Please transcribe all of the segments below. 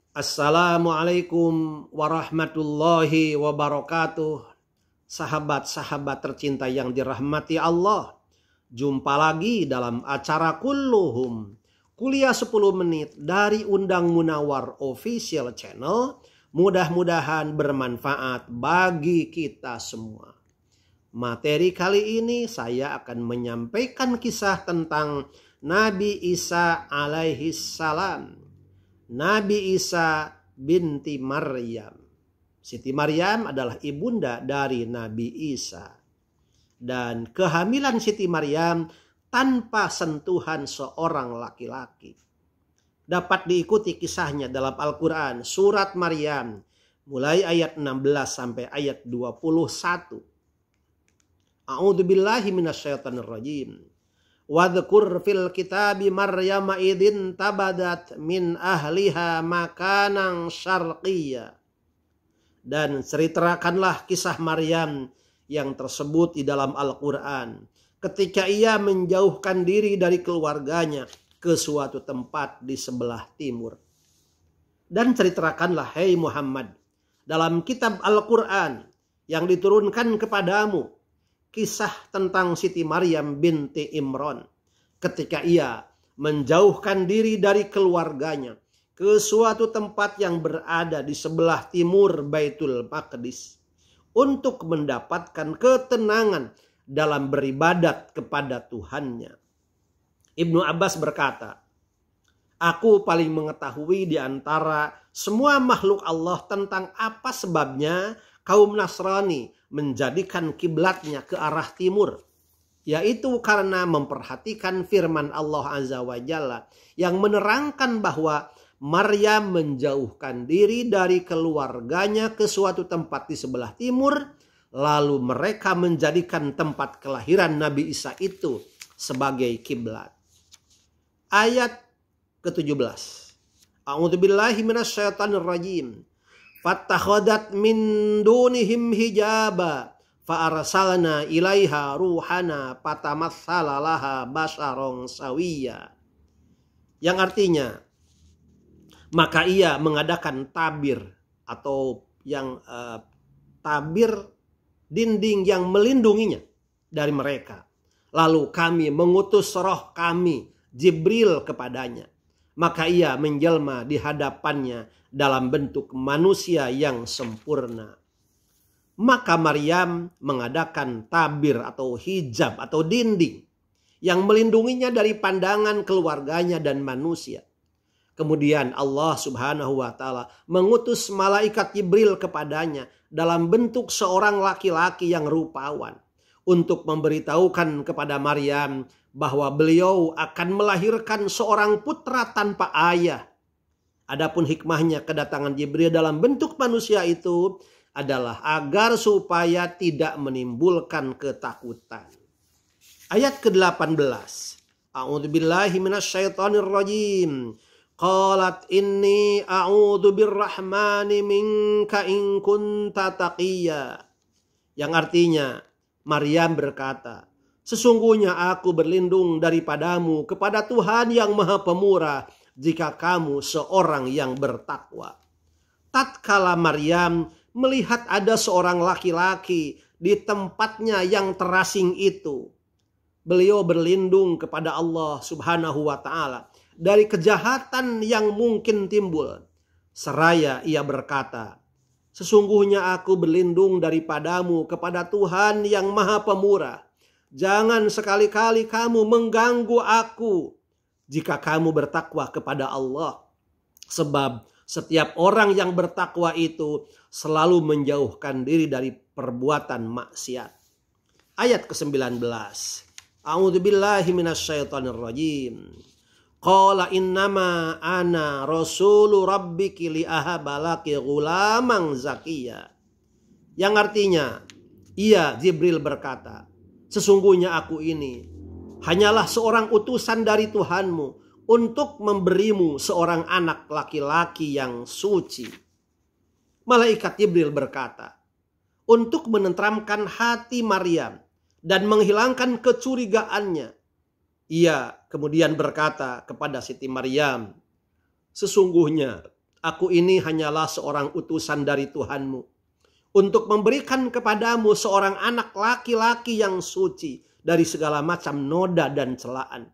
Assalamualaikum warahmatullahi wabarakatuh. Sahabat-sahabat tercinta yang dirahmati Allah, jumpa lagi dalam acara Kulluhum, kuliah 10 menit dari Undang Munawar Official Channel. Mudah-mudahan bermanfaat bagi kita semua. Materi kali ini saya akan menyampaikan kisah tentang Nabi Isa alaihi salam. Nabi Isa binti Maryam. Siti Maryam adalah ibunda dari Nabi Isa. Dan kehamilan Siti Maryam tanpa sentuhan seorang laki-laki. Dapat diikuti kisahnya dalam Al-Quran surat Maryam mulai ayat 16 sampai ayat 21. A'udzubillahi minasyaitonirrajim. Wadhkur fil kitabi Maryam idin tabadat min ahliha makanan syarqiyya. Dan ceritakanlah kisah Maryam yang tersebut di dalam Al-Quran ketika ia menjauhkan diri dari keluarganya ke suatu tempat di sebelah timur. Dan ceritakanlah, hai Muhammad, dalam kitab Al-Quran yang diturunkan kepadamu, kisah tentang Siti Maryam binti Imran ketika ia menjauhkan diri dari keluarganya ke suatu tempat yang berada di sebelah timur Baitul Maqdis untuk mendapatkan ketenangan dalam beribadat kepada Tuhannya. Ibnu Abbas berkata, aku paling mengetahui di antara semua makhluk Allah tentang apa sebabnya kaum Nasrani menjadikan kiblatnya ke arah timur, yaitu karena memperhatikan firman Allah Azza wa Jalla yang menerangkan bahwa Maryam menjauhkan diri dari keluarganya ke suatu tempat di sebelah timur, lalu mereka menjadikan tempat kelahiran Nabi Isa itu sebagai kiblat. Ayat ke-17. A'udzubillahi minasyaitonirrajim. Fattakhadat min dunihim hijaba fa'arsalna ilaiha ruhana fatamassala laha basharon sawiyya. Yang artinya, maka ia mengadakan tabir atau yang tabir dinding yang melindunginya dari mereka. Lalu kami mengutus roh kami Jibril kepadanya. Maka ia menjelma di hadapannya dalam bentuk manusia yang sempurna. Maka Maryam mengadakan tabir atau hijab atau dinding yang melindunginya dari pandangan keluarganya dan manusia. Kemudian Allah Subhanahu wa Ta'ala mengutus malaikat Jibril kepadanya dalam bentuk seorang laki-laki yang rupawan untuk memberitahukan kepada Maryam bahwa beliau akan melahirkan seorang putra tanpa ayah. Adapun hikmahnya kedatangan Jibril dalam bentuk manusia itu adalah agar supaya tidak menimbulkan ketakutan. Ayat ke-18. A'udzubillahi minasyaitonirrajim. Qalat inni a'udzu birrahmani minka in kunta taqiyya. Yang artinya, Maryam berkata, sesungguhnya aku berlindung daripadamu kepada Tuhan yang Maha Pemurah jika kamu seorang yang bertakwa. Tatkala Maryam melihat ada seorang laki-laki di tempatnya yang terasing itu, beliau berlindung kepada Allah Subhanahu wa Ta'ala dari kejahatan yang mungkin timbul. Seraya ia berkata, sesungguhnya aku berlindung daripadamu kepada Tuhan yang Maha Pemurah. Jangan sekali-kali kamu mengganggu aku jika kamu bertakwa kepada Allah. Sebab setiap orang yang bertakwa itu selalu menjauhkan diri dari perbuatan maksiat. Ayat ke-19. A'udzubillahi minasyaitonirrajim. Qala innama ana rasulu rabbiki li ahabalaki ghulamang zakiyya. Yang artinya, ia Jibril berkata, sesungguhnya aku ini hanyalah seorang utusan dari Tuhanmu untuk memberimu seorang anak laki-laki yang suci. Malaikat Jibril berkata, untuk menenteramkan hati Maryam dan menghilangkan kecurigaannya, ia kemudian berkata kepada Siti Maryam, sesungguhnya aku ini hanyalah seorang utusan dari Tuhanmu untuk memberikan kepadamu seorang anak laki-laki yang suci dari segala macam noda dan celaan.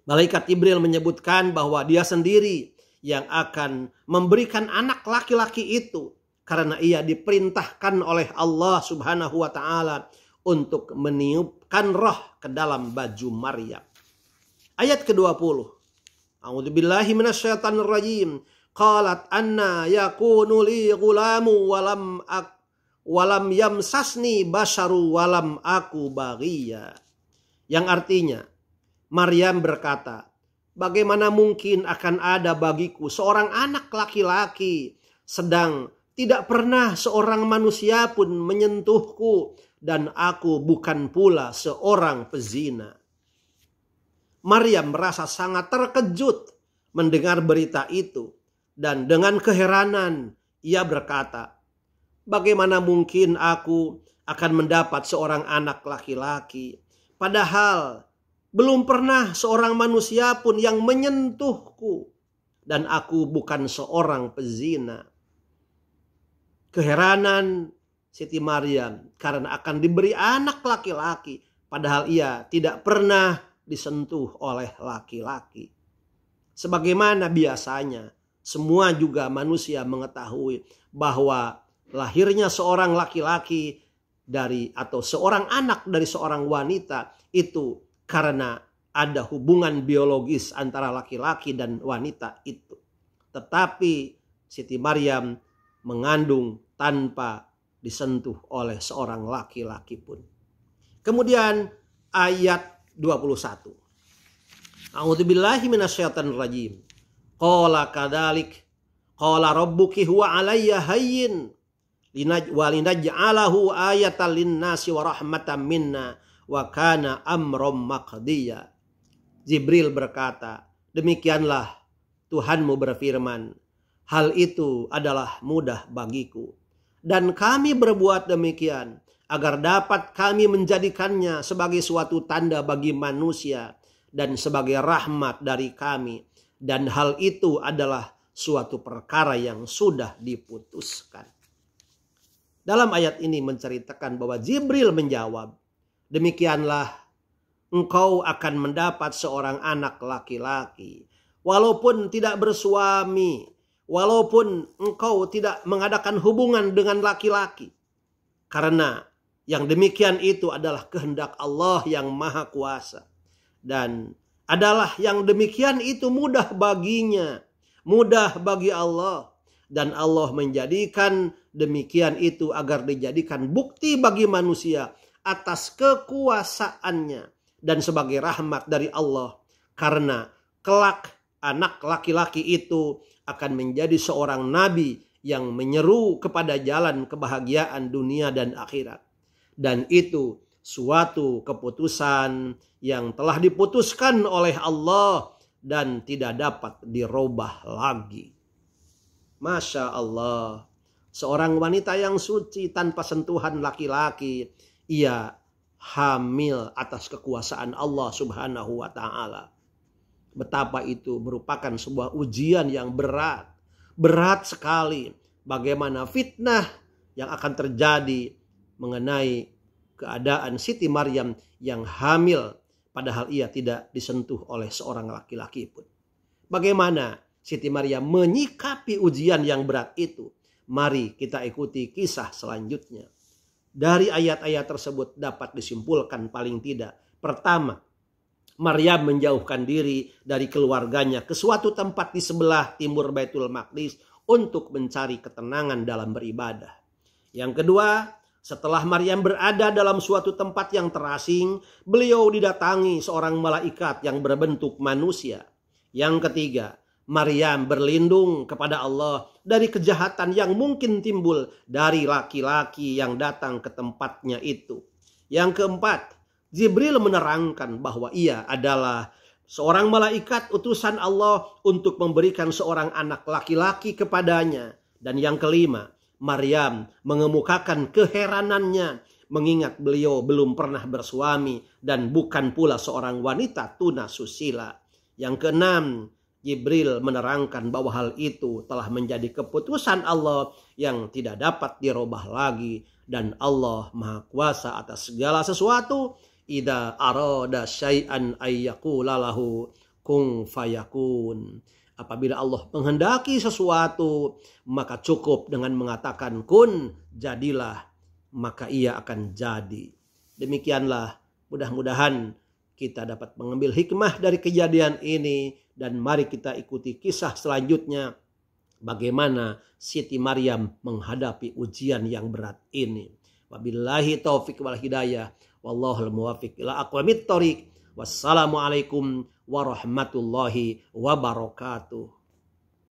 Malaikat Jibril menyebutkan bahwa dia sendiri yang akan memberikan anak laki-laki itu karena ia diperintahkan oleh Allah Subhanahu wa taala untuk meniupkan roh ke dalam baju Maryam. Ayat ke-20. A'udzubillahi minasyaitonir rajim. Qalat anna yakunu li ghulamu walam yamsasni basharu walam aku baghiya. Yang artinya, Maryam berkata, bagaimana mungkin akan ada bagiku seorang anak laki-laki sedang tidak pernah seorang manusia pun menyentuhku dan aku bukan pula seorang pezina. Maryam merasa sangat terkejut mendengar berita itu. Dan dengan keheranan ia berkata, bagaimana mungkin aku akan mendapat seorang anak laki-laki. Padahal belum pernah seorang manusia pun yang menyentuhku. Dan aku bukan seorang pezina. Keheranan Siti Maryam karena akan diberi anak laki-laki. Padahal ia tidak pernah disentuh oleh laki-laki. Sebagaimana biasanya, semua juga manusia mengetahui bahwa lahirnya seorang laki-laki atau seorang anak dari seorang wanita itu karena ada hubungan biologis antara laki-laki dan wanita itu. Tetapi Siti Maryam mengandung tanpa disentuh oleh seorang laki-laki pun. Kemudian ayat 21. A'udzubillahi minasyaitonir rajim. Qala kadzalik qala rabbuki huwa 'alayya hayyin linaj'alahu ayatan lin-nasi wa rahmatan minna wa kana amran maqdiya. Jibril berkata, demikianlah Tuhanmu berfirman, hal itu adalah mudah bagiku dan kami berbuat demikian agar dapat kami menjadikannya sebagai suatu tanda bagi manusia dan sebagai rahmat dari kami. Dan hal itu adalah suatu perkara yang sudah diputuskan. Dalam ayat ini menceritakan bahwa Jibril menjawab, demikianlah engkau akan mendapat seorang anak laki-laki. Walaupun tidak bersuami, walaupun engkau tidak mengadakan hubungan dengan laki-laki. Karena yang demikian itu adalah kehendak Allah yang maha kuasa. Dan adalah yang demikian itu mudah baginya. Mudah bagi Allah. Dan Allah menjadikan demikian itu agar dijadikan bukti bagi manusia atas kekuasaannya. Dan sebagai rahmat dari Allah. Karena kelak anak laki-laki itu akan menjadi seorang nabi yang menyeru kepada jalan kebahagiaan dunia dan akhirat. Dan itu suatu keputusan yang telah diputuskan oleh Allah dan tidak dapat dirubah lagi. Masya Allah. Seorang wanita yang suci tanpa sentuhan laki-laki. Ia hamil atas kekuasaan Allah Subhanahu wa ta'ala. Betapa itu merupakan sebuah ujian yang berat. Berat sekali. Bagaimana fitnah yang akan terjadi mengenai keadaan Siti Maryam yang hamil. Padahal ia tidak disentuh oleh seorang laki-laki pun. Bagaimana Siti Maryam menyikapi ujian yang berat itu? Mari kita ikuti kisah selanjutnya. Dari ayat-ayat tersebut dapat disimpulkan paling tidak. Pertama, Maryam menjauhkan diri dari keluarganya ke suatu tempat di sebelah timur Baitul Maqdis untuk mencari ketenangan dalam beribadah. Yang kedua, setelah Maryam berada dalam suatu tempat yang terasing, beliau didatangi seorang malaikat yang berbentuk manusia. Yang ketiga, Maryam berlindung kepada Allah dari kejahatan yang mungkin timbul dari laki-laki yang datang ke tempatnya itu. Yang keempat, Jibril menerangkan bahwa ia adalah seorang malaikat utusan Allah untuk memberikan seorang anak laki-laki kepadanya. Dan yang kelima, Maryam mengemukakan keheranannya mengingat beliau belum pernah bersuami dan bukan pula seorang wanita tunasusila. Yang keenam, Jibril menerangkan bahwa hal itu telah menjadi keputusan Allah yang tidak dapat dirubah lagi. Dan Allah Maha Kuasa atas segala sesuatu. Idza arada syai'an ayyaqula lahu kun fayakun. Apabila Allah menghendaki sesuatu, maka cukup dengan mengatakan kun, jadilah, maka ia akan jadi. Demikianlah, mudah-mudahan kita dapat mengambil hikmah dari kejadian ini. Dan mari kita ikuti kisah selanjutnya. Bagaimana Siti Maryam menghadapi ujian yang berat ini. Wabillahi taufiq wal hidayah. Wallahul muwafiq ila aqwamit thoriq. Wassalamualaikum warahmatullahi wabarakatuh.